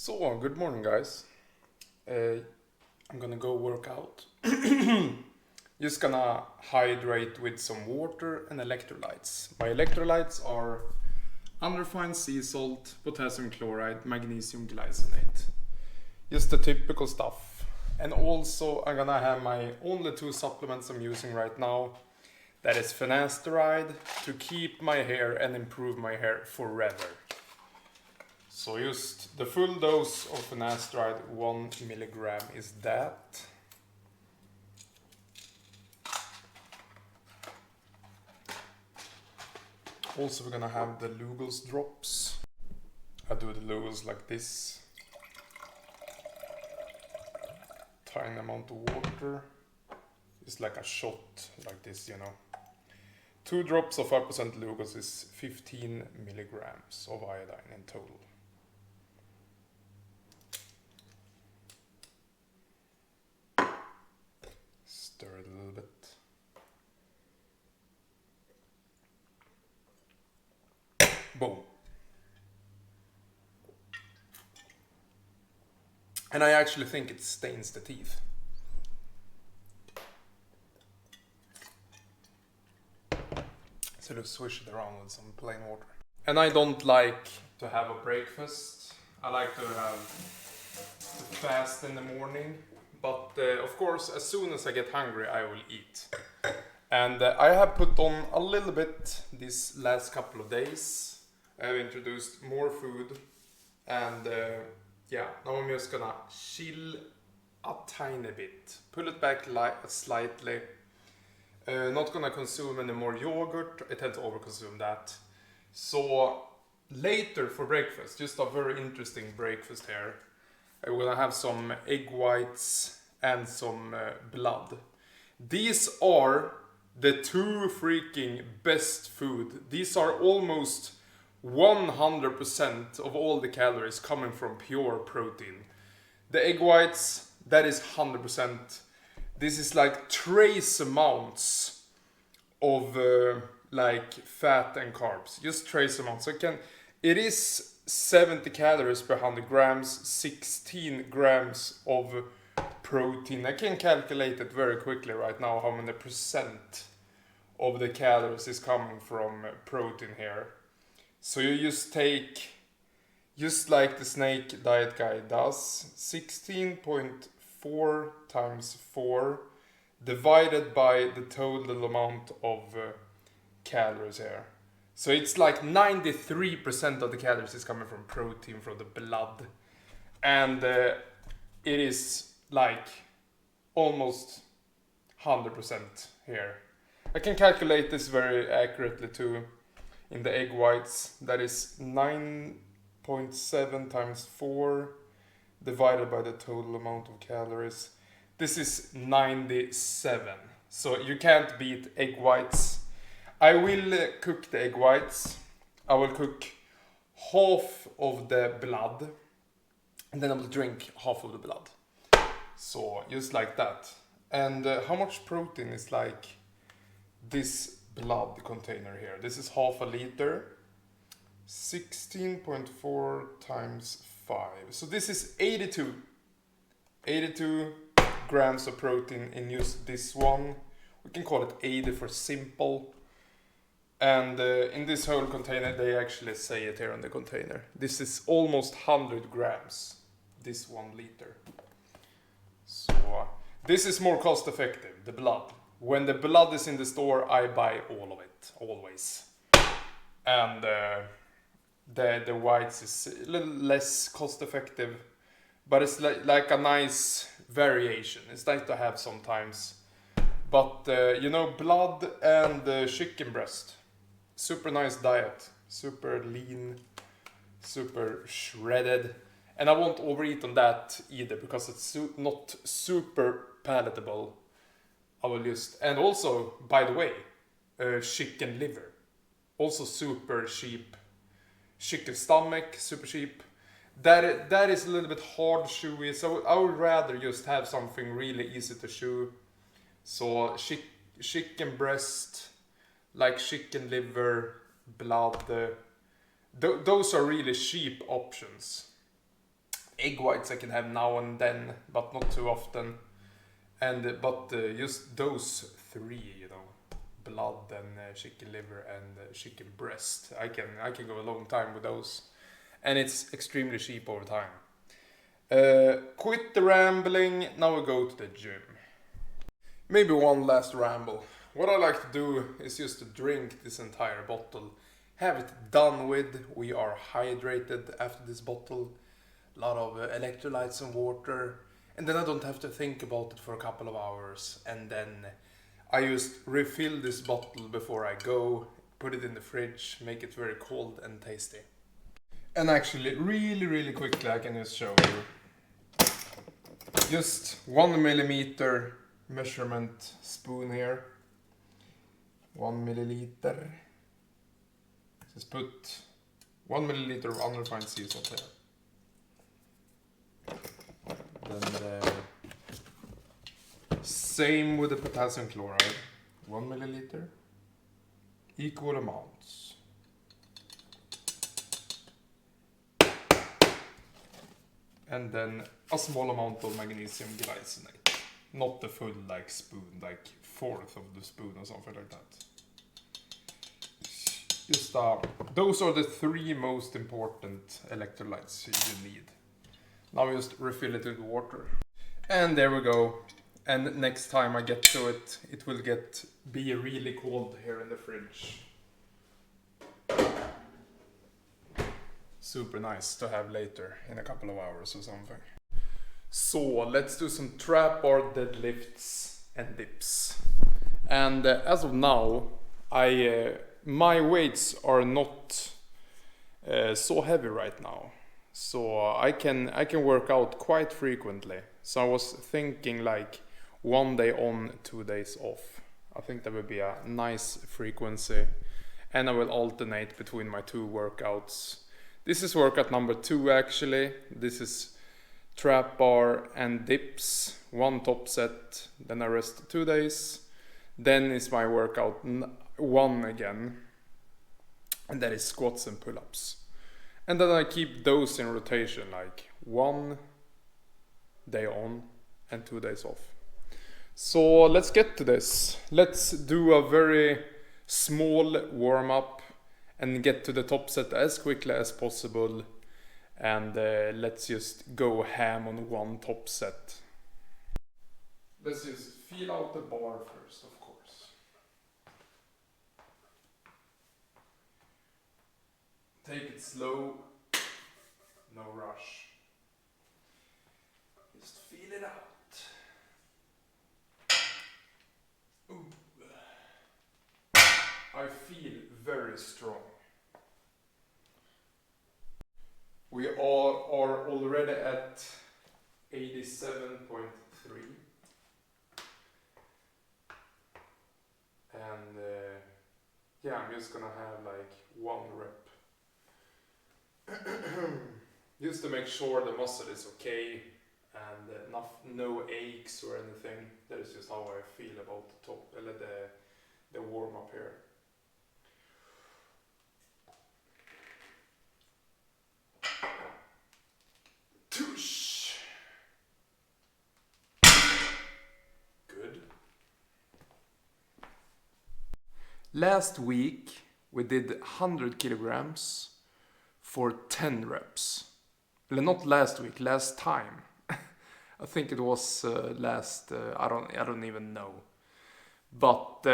So, good morning, guys. I'm gonna go work out. Just gonna hydrate with some water and electrolytes. My electrolytes are unrefined sea salt, potassium chloride, magnesium glycinate. Just the typical stuff. And also, I'm gonna have my only two supplements I'm using right now. That is finasteride to keep my hair and improve my hair forever. So just the full dose of finasteride, 1 milligram is that. Also we're gonna have the Lugol's drops. I do the Lugol's like this. Tiny amount of water. It's like a shot like this, you know. 2 drops of 5% Lugol's is 15 milligrams of iodine in total. Stir it a little bit. Boom. And I actually think it stains the teeth. So just swish it around with some plain water. And I don't like to have a breakfast. I like to fast in the morning. But of course, as soon as I get hungry, I will eat. And I have put on a little bit these last couple of days. I have introduced more food. And yeah, now I'm just gonna chill a tiny bit. Pull it back slightly. Not gonna consume any more yogurt. I tend to overconsume that. So later for breakfast, just a very interesting breakfast here. I'm gonna have some egg whites and some blood. These are the two freaking best food. These are almost 100% of all the calories coming from pure protein. The egg whites, that is 100%. This is like trace amounts of like fat and carbs. Just trace amounts. It is 70 calories per 100 grams, 16 grams of protein. I can calculate it very quickly right now how many percent of the calories is coming from protein here. So you just take, just like the snake diet guide does, 16.4 times 4 divided by the total amount of calories here. So it's like 93% of the calories is coming from protein from the blood. And it is like almost 100% here. I can calculate this very accurately too in the egg whites. That is 9.7 times 4 divided by the total amount of calories. This is 97. So you can't beat egg whites. I will cook the egg whites. I will cook half of the blood. And then I will drink half of the blood. So just like that. And how much protein is like this blood container here? This is half a liter. 16.4 times 5. So this is 82 grams of protein in just this one. We can call it 80 for simple. And in this whole container, they actually say it here on the container. This is almost 100 grams, this 1 liter. So this is more cost effective, the blood. When the blood is in the store, I buy all of it, always. And the whites is a little less cost effective, but it's like a nice variation. It's nice to have sometimes. But you know, blood and chicken breast, super nice diet, super lean, super shredded. And I won't overeat on that either because it's not super palatable. I will just, and also, by the way, chicken liver, also super cheap. Chicken stomach, super cheap. That is a little bit hard chewy, so I would rather just have something really easy to chew. So chicken breast, like chicken liver, blood, those are really cheap options. Egg whites I can have now and then, but not too often. And but just those three, you know, blood and chicken liver and chicken breast, I can go a long time with those, and it's extremely cheap over time. Quit the rambling. Now we go to the gym. Maybe one last ramble. What I like to do is just to drink this entire bottle, have it done with. We are hydrated after this bottle, a lot of electrolytes and water, and then I don't have to think about it for a couple of hours. And then I just refill this bottle before I go, put it in the fridge, make it very cold and tasty. And actually, really quickly, I can just show you. Just 1 millimeter measurement spoon here. 1 milliliter. Just put 1 milliliter of unrefined sea salt here. Then the same with the potassium chloride. 1 milliliter. Equal amounts. And then a small amount of magnesium glycinate. Not the full like spoon, like fourth of the spoon or something like that. Just those are the 3 most important electrolytes you need. Now just refill it with water. And there we go. And next time I get to it, it will be really cold here in the fridge. Super nice to have later in a couple of hours or something. So let's do some trap bar deadlifts and dips. And as of now, my weights are not so heavy right now, so I can work out quite frequently. So I was thinking like 1 day on, 2 days off. I think that would be a nice frequency, and I will alternate between my 2 workouts. This is workout number 2 actually. This is trap bar and dips, 1 top set, then I rest 2 days. Then is my workout 1 again, and that is squats and pull-ups. And then I keep those in rotation, like 1 day on and 2 days off. So let's get to this. Let's do a very small warm-up and get to the top set as quickly as possible. And let's just go ham on 1 top set. Let's just feel out the bar first, of course. Take it slow, no rush. Just feel it out. Ooh. I feel very strong. We are already at 87.3. And yeah, I'm just gonna have like 1 rep. Just to make sure the muscle is okay and no aches or anything. That is just how I feel about the warm up here. Tush. Good. Last week we did 100 kilograms for 10 reps. Well, not last week, last time. I think it was I don't even know. But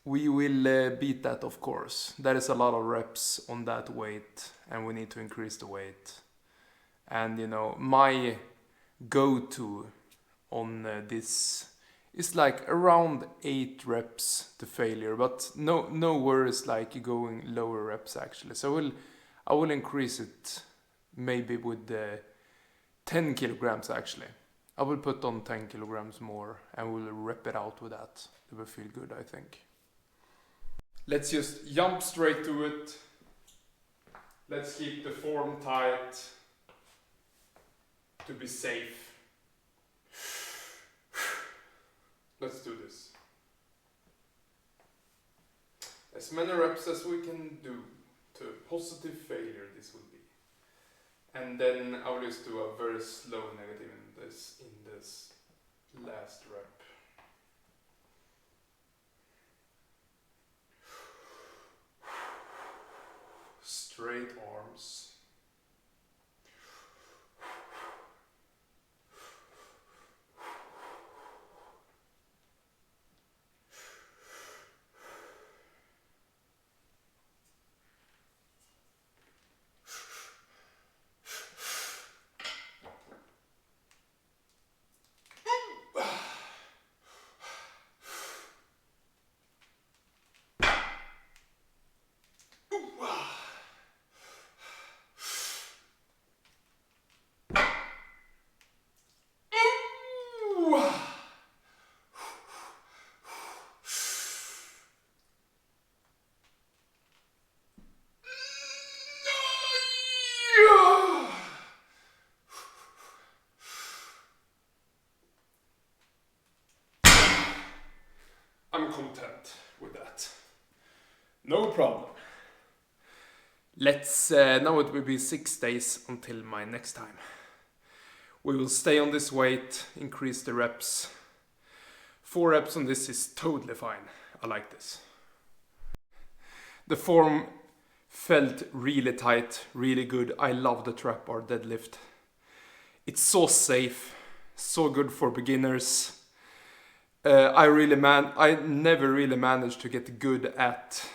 we will beat that, of course. There is a lot of reps on that weight, and we need to increase the weight. And you know, my go-to on this is like around 8 reps to failure, but no worries like going lower reps actually. So I will increase it maybe with 10 kilograms actually. I will put on 10 kilograms more and we'll rep it out with that. It will feel good, I think. Let's just jump straight to it. Let's keep the form tight to be safe. Let's do this. As many reps as we can do to positive failure this will be. And then I will just do a very slow negative in this last rep. Straight arms. I'm content with that. No problem. Let's, now it will be 6 days until my next time. We will stay on this weight, increase the reps. 4 reps on this is totally fine. I like this. The form felt really tight, really good. I love the trap bar deadlift. It's so safe, so good for beginners. I never really managed to get good at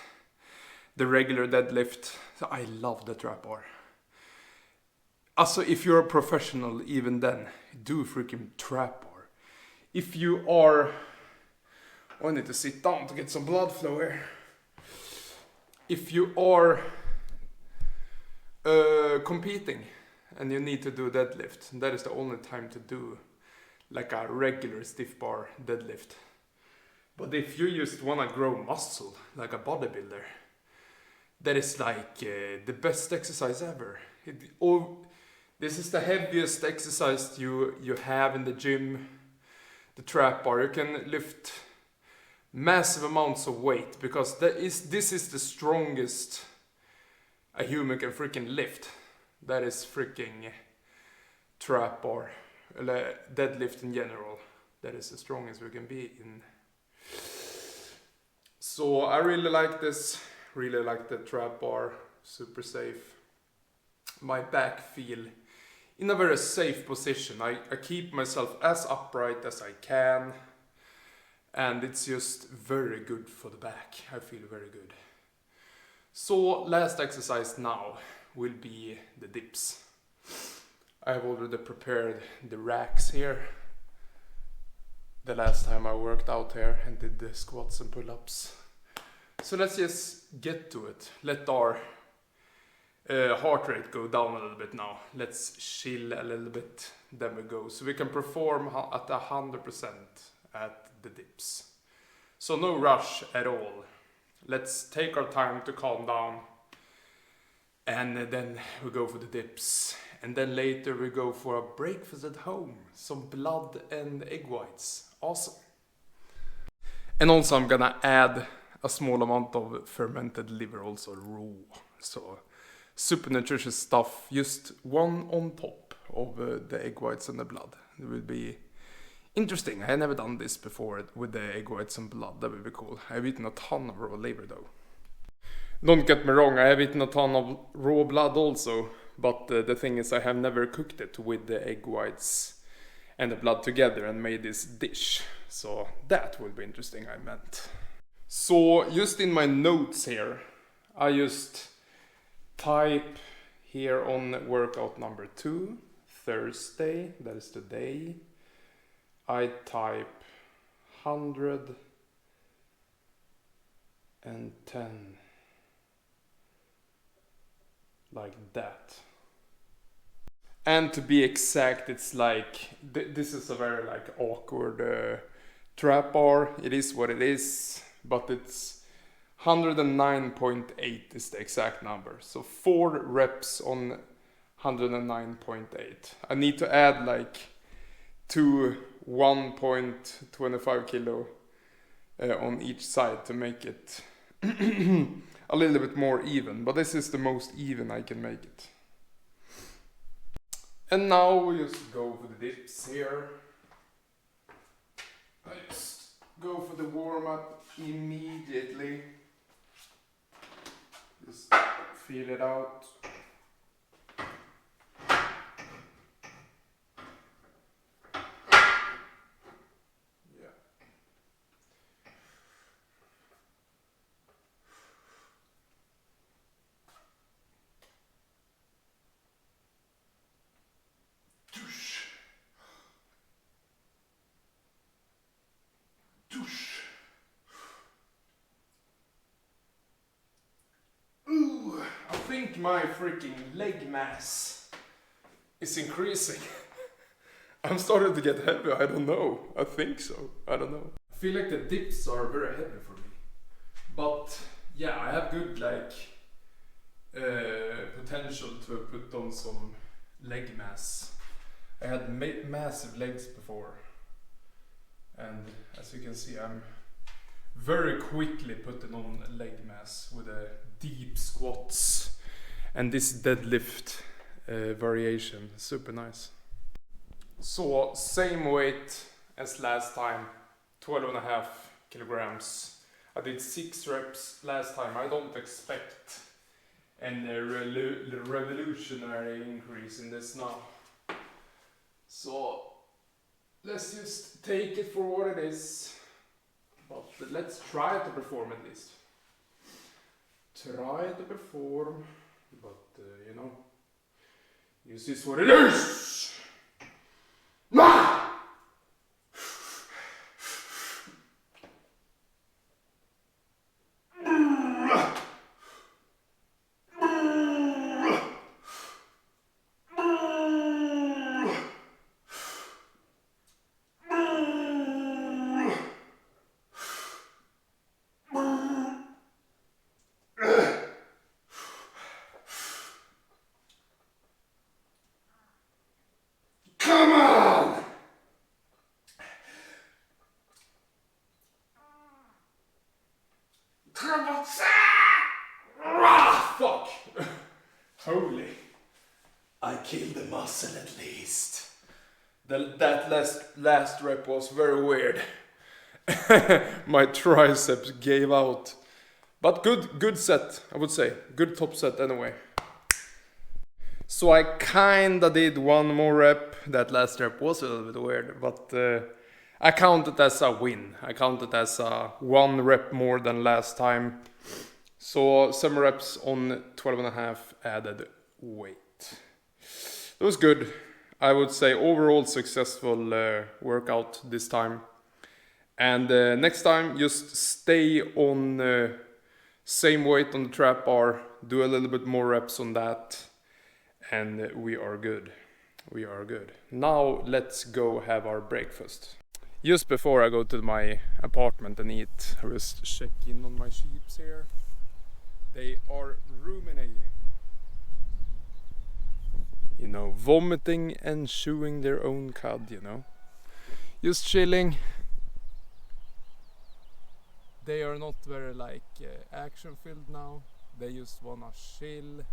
the regular deadlift. So I love the trap bar. Also, if you're a professional, even then, do freaking trap bar. If you are... Oh, I need to sit down to get some blood flow here. If you are competing and you need to do deadlift, that is the only time to do like a regular stiff bar deadlift. But if you just wanna grow muscle, like a bodybuilder, that is like the best exercise ever. This is the heaviest exercise you have in the gym, the trap bar. You can lift massive amounts of weight because this is the strongest a human can freaking lift. That is freaking trap bar. Deadlift in general, that is the strongest we can be in. So I really like this, really like the trap bar, super safe. My back feel in a very safe position. I keep myself as upright as I can, and it's just very good for the back. I feel very good. So last exercise now will be the dips. I have already prepared the racks here. The last time I worked out here and did the squats and pull-ups. So let's just get to it. Let our heart rate go down a little bit now. Let's chill a little bit, then we go. So we can perform at 100% at the dips. So no rush at all. Let's take our time to calm down. And then we go for the dips. And then later we go for a breakfast at home. Some blood and egg whites. Awesome. And also I'm gonna add a small amount of fermented liver, also raw. So super nutritious stuff. Just one on top of the egg whites and the blood. It will be interesting. I have never done this before with the egg whites and blood. That would be cool. I've eaten a ton of raw liver though. Don't get me wrong, I have eaten a ton of raw blood also. But the thing is, I have never cooked it with the egg whites and the blood together and made this dish. So that will be interesting, I meant. So just in my notes here, I just type here on workout number 2, Thursday, that is today. I type 110. Like that. And to be exact, it's like this is a very like awkward trap bar. It is what it is, but it's 109.8 is the exact number. So 4 reps on 109.8. I need to add like 1.25 kilo on each side to make it a little bit more even, but this is the most even I can make it. And now we just go for the dips here. I just go for the warm up immediately. Just feel it out. I think my freaking leg mass is increasing. I'm starting to get heavy, I don't know. I think so, I don't know. I feel like the dips are very heavy for me. But yeah, I have good potential to put on some leg mass. I had massive legs before. And as you can see, I'm very quickly putting on leg mass with a deep squats and this deadlift variation. Super nice. So same weight as last time, 12.5 kilograms. I did 6 reps last time. I don't expect any revolutionary increase in this now. So let's just take it for what it is. But let's try to perform at least. Try to perform, but you know, this is what it is! Come on! Come on! Ah, fuck! Holy. I killed the muscle at least. That last rep was very weird. My triceps gave out. But good set, I would say. Good top set anyway. So I kinda did one more rep. That last rep was a little bit weird, but I count it as a win. I count it as a 1 rep more than last time. So some reps on 12.5 added weight. It was good. I would say overall successful workout this time. And next time just stay on same weight on the trap bar. Do a little bit more reps on that. And we are good. We are good. Now let's go have our breakfast. Just before I go to my apartment and eat, I was checking on my sheeps here. They are ruminating. You know, vomiting and chewing their own cud, you know. Just chilling. They are not very action filled now. They just wanna chill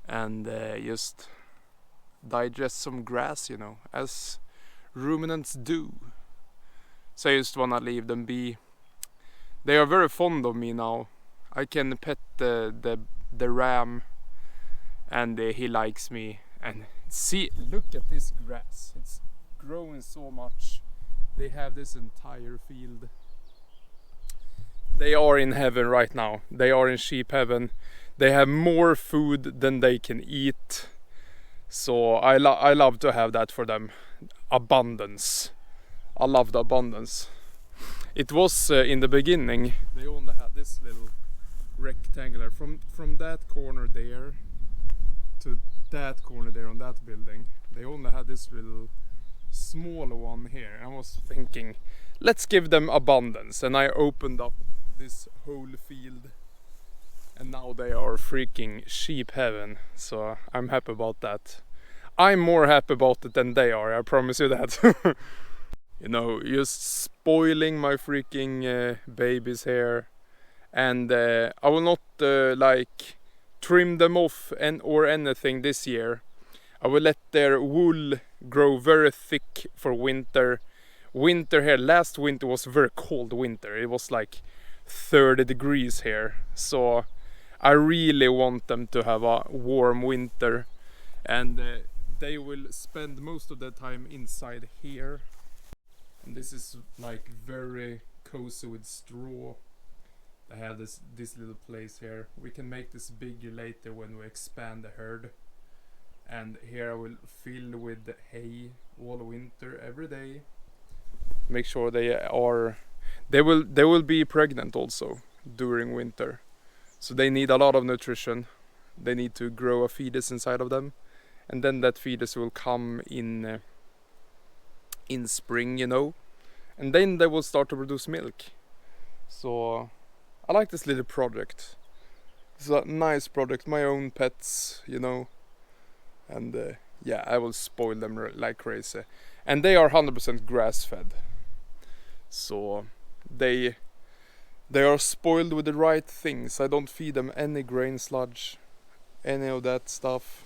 and just digest some grass, you know, as ruminants do. So I just wanna leave them be. They are very fond of me now. I can pet the ram and he likes me. And see, look at this grass. It's growing so much. They have this entire field. They are in heaven right now. They are in sheep heaven. They have more food than they can eat. So I love to have that for them. Abundance. I love the abundance. It was in the beginning, they only had this little rectangular from that corner there to that corner there on that building. They only had this little smaller one here. I was thinking, let's give them abundance, and I opened up this whole field, and now they are freaking sheep heaven. So I'm happy about that. I'm more happy about it than they are, I promise you that. You know, just spoiling my freaking babies here. And I will not trim them off or anything this year. I will let their wool grow very thick for winter. Winter here, last winter was very cold winter. It was like 30 degrees here. So I really want them to have a warm winter. And they will spend most of their time inside here. And this is like very cozy with straw. I have this little place here. We can make this bigger later when we expand the herd. And here I will fill with hay all winter every day. Make sure they will be pregnant also during winter. So they need a lot of nutrition. They need to grow a fetus inside of them. And then that fetus will come in spring, you know. And then they will start to produce milk. So I like this little project. It's a nice project, my own pets, you know. And yeah, I will spoil them like crazy. And they are 100% grass fed. So they are spoiled with the right things. I don't feed them any grain sludge, any of that stuff.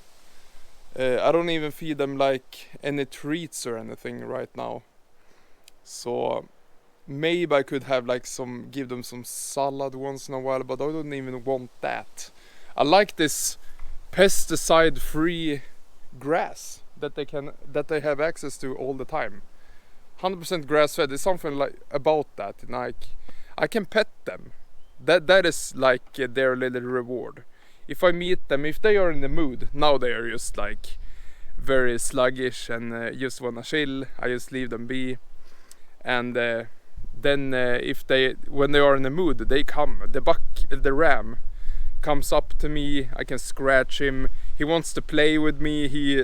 I don't even feed them like any treats or anything right now. So maybe I could have like give them some salad once in a while, but I don't even want that. I like this pesticide-free grass that they have access to all the time. 100% grass-fed is something like about that, and like I can pet them. That is like their little reward. If I meet them, if they are in the mood, now they are just like very sluggish and just wanna chill, I just leave them be. And then when they are in the mood, they come. The ram comes up to me. I can scratch him. He wants to play with me. He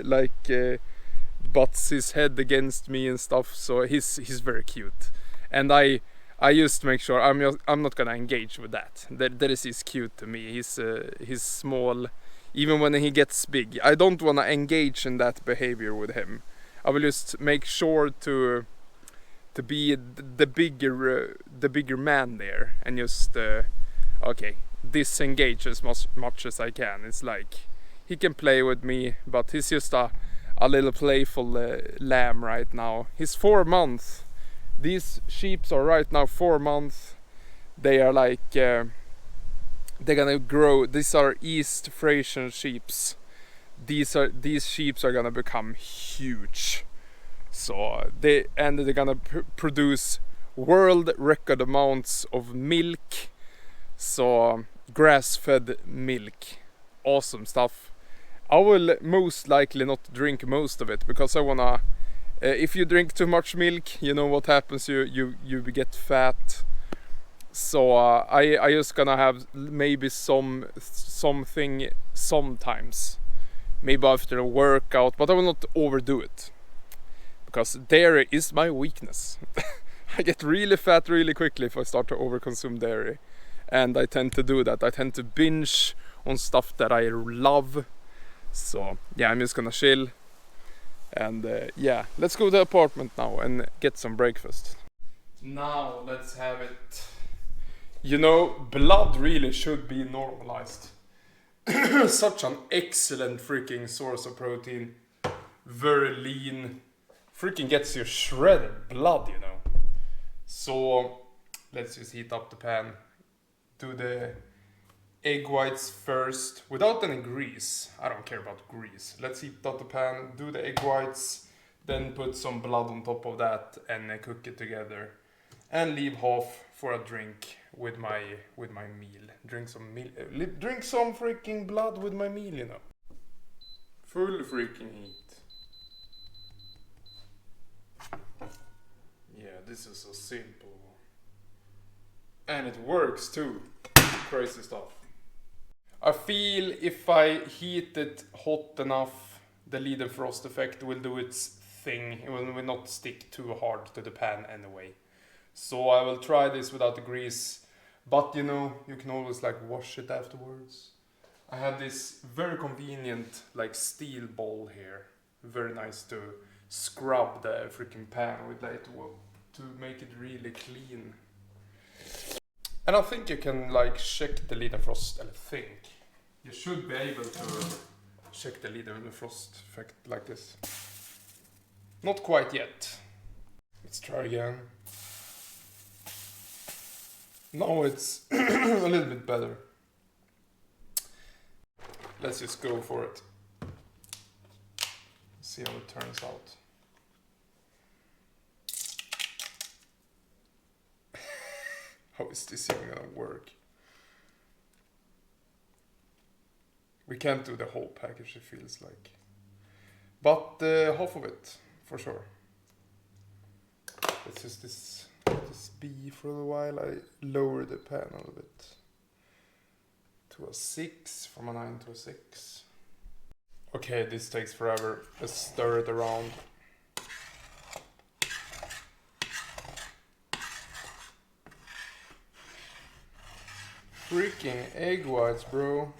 butts his head against me and stuff. So he's very cute. And I just make sure I'm not gonna engage with that. That is cute to me. He's small. Even when he gets big, I don't wanna engage in that behavior with him. I will just make sure to be the bigger man there, and just okay, disengage as much as I can. It's like he can play with me, but he's just a little playful lamb right now. He's 4 months. These sheep are right now 4 months. They are like they're gonna grow. These are East Frisian sheeps. These sheep are gonna become huge. So they're gonna produce world record amounts of milk. So grass-fed milk, awesome stuff. I will most likely not drink most of it because I wanna. If you drink too much milk, you know what happens. You get fat. So I just gonna have maybe something sometimes, maybe after a workout, but I will not overdo it. Because dairy is my weakness. I get really fat really quickly if I start to overconsume dairy. And I tend to do that. I tend to binge on stuff that I love. So yeah, I'm just gonna chill. And yeah, let's go to the apartment now and get some breakfast. Now let's have it. You know, blood really should be normalized. Such an excellent freaking source of protein. Very lean. Freaking gets you shredded blood, you know. So let's just heat up the pan. Do the egg whites first without any grease. I don't care about grease. Let's heat up the pan, do the egg whites, then put some blood on top of that and cook it together. And leave half for a drink with my meal. Drink some freaking blood with my meal, you know. Full freaking heat. Yeah, this is so simple. And it works too. Crazy stuff. I feel if I heat it hot enough, the Leidenfrost effect will do its thing. It will not stick too hard to the pan anyway. So I will try this without the grease. But you know, you can always like wash it afterwards. I have this very convenient like steel bowl here. Very nice to scrub the freaking pan with later to make it really clean. And I think you can like check the Leidenfrost, I think. You should be able to check the leader and the frost effect like this. Not quite yet. Let's try again. Now it's a little bit better. Let's just go for it. See how it turns out. How is this even gonna work? We can't do the whole package, it feels like. But half of it, for sure. Let's just this be for a while. I lower the pan a little bit. To a 6, from a 9 to a 6. Okay, this takes forever. Let's stir it around. Freaking egg whites, bro.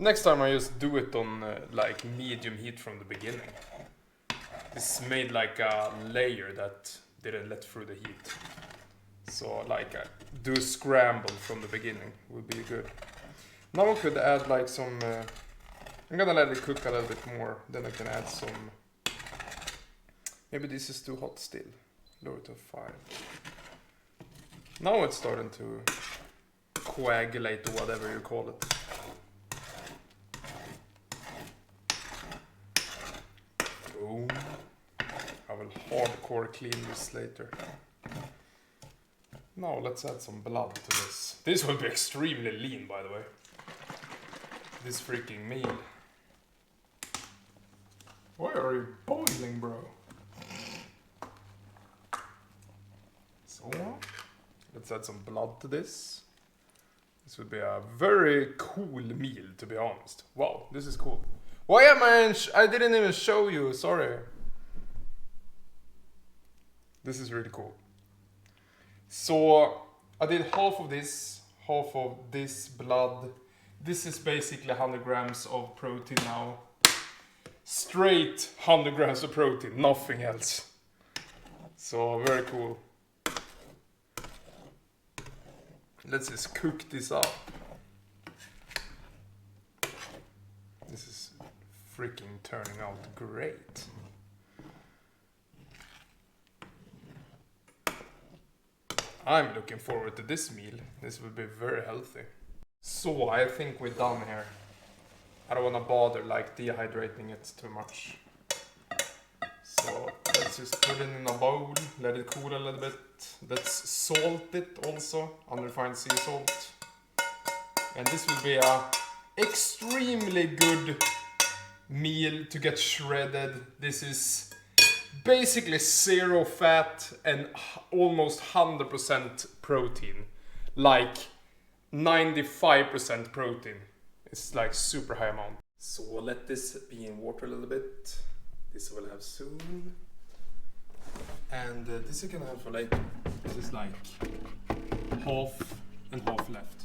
Next time I just do it on like medium heat from the beginning. This made like a layer that didn't let through the heat. So like do a scramble from the beginning would be good. Now I could add like some, I'm gonna let it cook a little bit more, then I can add some, maybe this is too hot still, lower to 5. Now it's starting to coagulate or whatever you call it. Boom. I will hardcore clean this later. Now let's add some blood to this. This will be extremely lean, by the way. This freaking meal. Why are you boiling, bro? So, let's add some blood to this. This would be a very cool meal, to be honest. Wow, this is cool. Why am I didn't even show you, sorry. This is really cool. So, I did half of this blood. This is basically 100 grams of protein now. Straight 100 grams of protein, nothing else. So, very cool. Let's just cook this up. This is freaking turning out great. I'm looking forward to this meal. This will be very healthy. So I think we're done here. I don't want to bother like dehydrating it too much. So let's just put it in a bowl, let it cool a little bit. Let's salt it also, unrefined sea salt. And this will be a extremely good meal to get shredded. This is basically 0 fat and almost 100% protein. Like 95% protein. It's like super high amount. So let this be in water a little bit. This will have soon. And this you can have for later. This is like half and half left.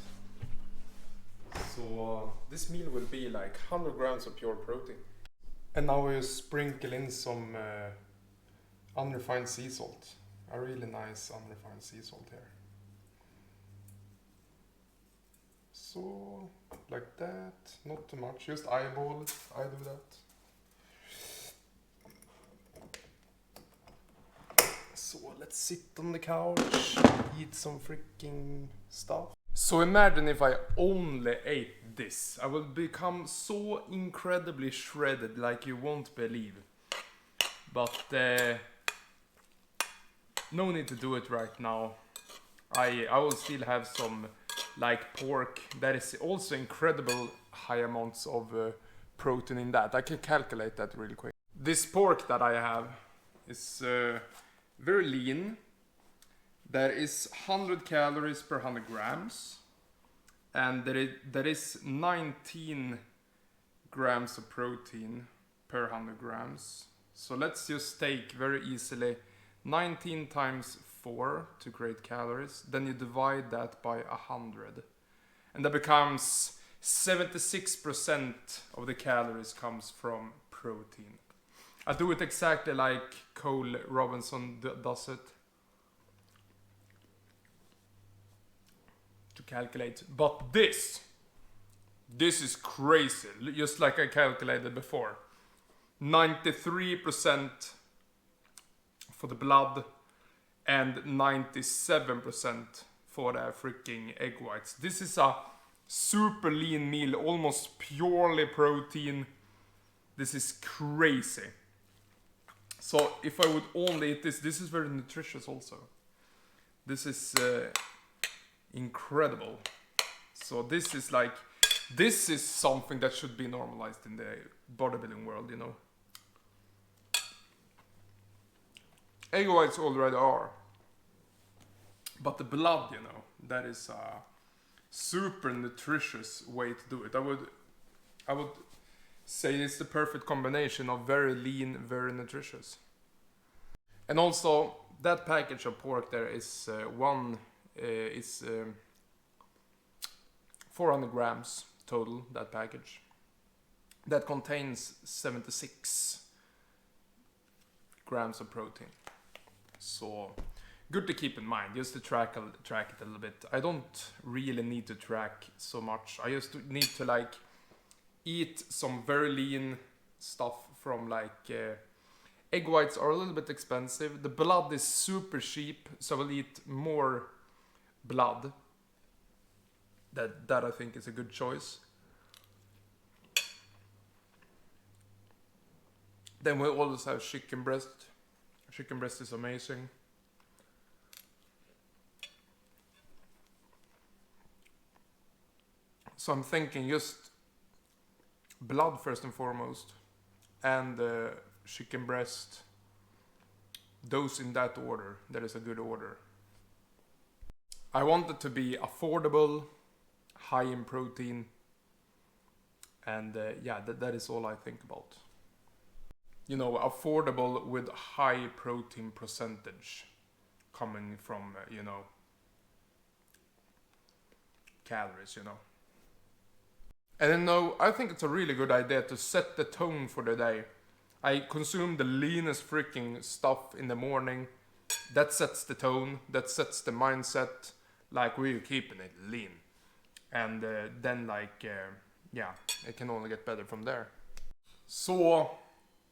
So this meal will be like 100 grams of pure protein. And now we sprinkle in some unrefined sea salt. A really nice unrefined sea salt here. So, like that, not too much, just eyeball it. I do that. So let's sit on the couch, eat some freaking stuff. So imagine if I only ate this. I will become so incredibly shredded like you won't believe. But no need to do it right now. I will still have some like pork. That is also incredible high amounts of protein in that. I can calculate that really quick. This pork that I have is very lean. There is 100 calories per 100 grams. And there is 19 grams of protein per 100 grams. So let's just take very easily 19 times 4 to create calories. Then you divide that by 100. And that becomes 76% of the calories comes from protein. I do it exactly like Cole Robinson does it. to calculate. But this is crazy. Just like I calculated before. 93% for the blood and 97% for the freaking egg whites. This is a super lean meal, almost purely protein. This is crazy. So if I would only eat this is very nutritious also. This is incredible. So this is something that should be normalized in the bodybuilding world, you know. Egg whites already are. But the blood, you know, that is a super nutritious way to do it. I would say it's the perfect combination of very lean, very nutritious. And also, that package of pork there is 400 grams total, that package. That contains 76 grams of protein. So, good to keep in mind, just to track it a little bit. I don't really need to track so much. I just need to like eat some very lean stuff from like egg whites are a little bit expensive. The blood is super cheap, so I'll eat more blood. That I think is a good choice. Then we also have chicken breast. Chicken breast is amazing. So I'm thinking just blood first and foremost, and chicken breast. Those in that order. That is a good order. I want it to be affordable, high in protein, and yeah, that is all I think about. You know, affordable with high protein percentage coming from, you know, calories, you know. And then, no, I think it's a really good idea to set the tone for the day. I consume the leanest freaking stuff in the morning. That sets the tone, that sets the mindset, like we're keeping it lean. And then like, yeah, it can only get better from there. So,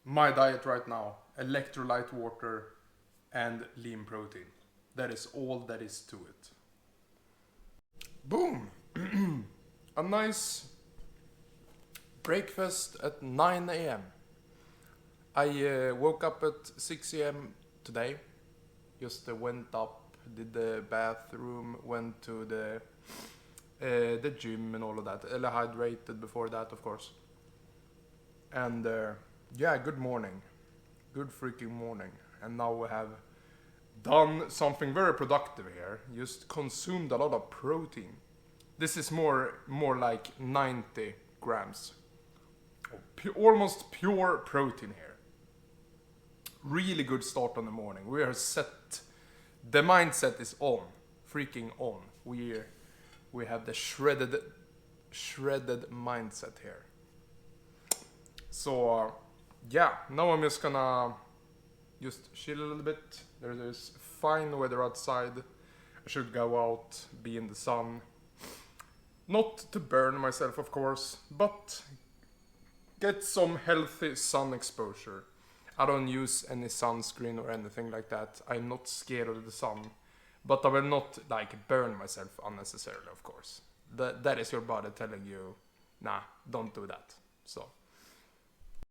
my diet right now, electrolyte water and lean protein. That is all that is to it. Boom! A nice breakfast at 9 a.m. I woke up at 6 a.m. today. Just went up, did the bathroom, went to the gym and all of that. Hydrated before that, of course. And yeah, good morning. Good freaking morning. And now we have done something very productive here. Just consumed a lot of protein. This is more like 90 grams. Almost pure protein here. Really good start on the morning. We are set. The mindset is on. Freaking on. We have the shredded mindset here. So yeah, now I'm just gonna just chill a little bit. There is fine weather outside. I should go out, be in the sun. Not to burn myself, of course, but get some healthy sun exposure. I don't use any sunscreen or anything like that. I'm not scared of the sun, but I will not like burn myself unnecessarily, of course. That is your body telling you, nah, don't do that. So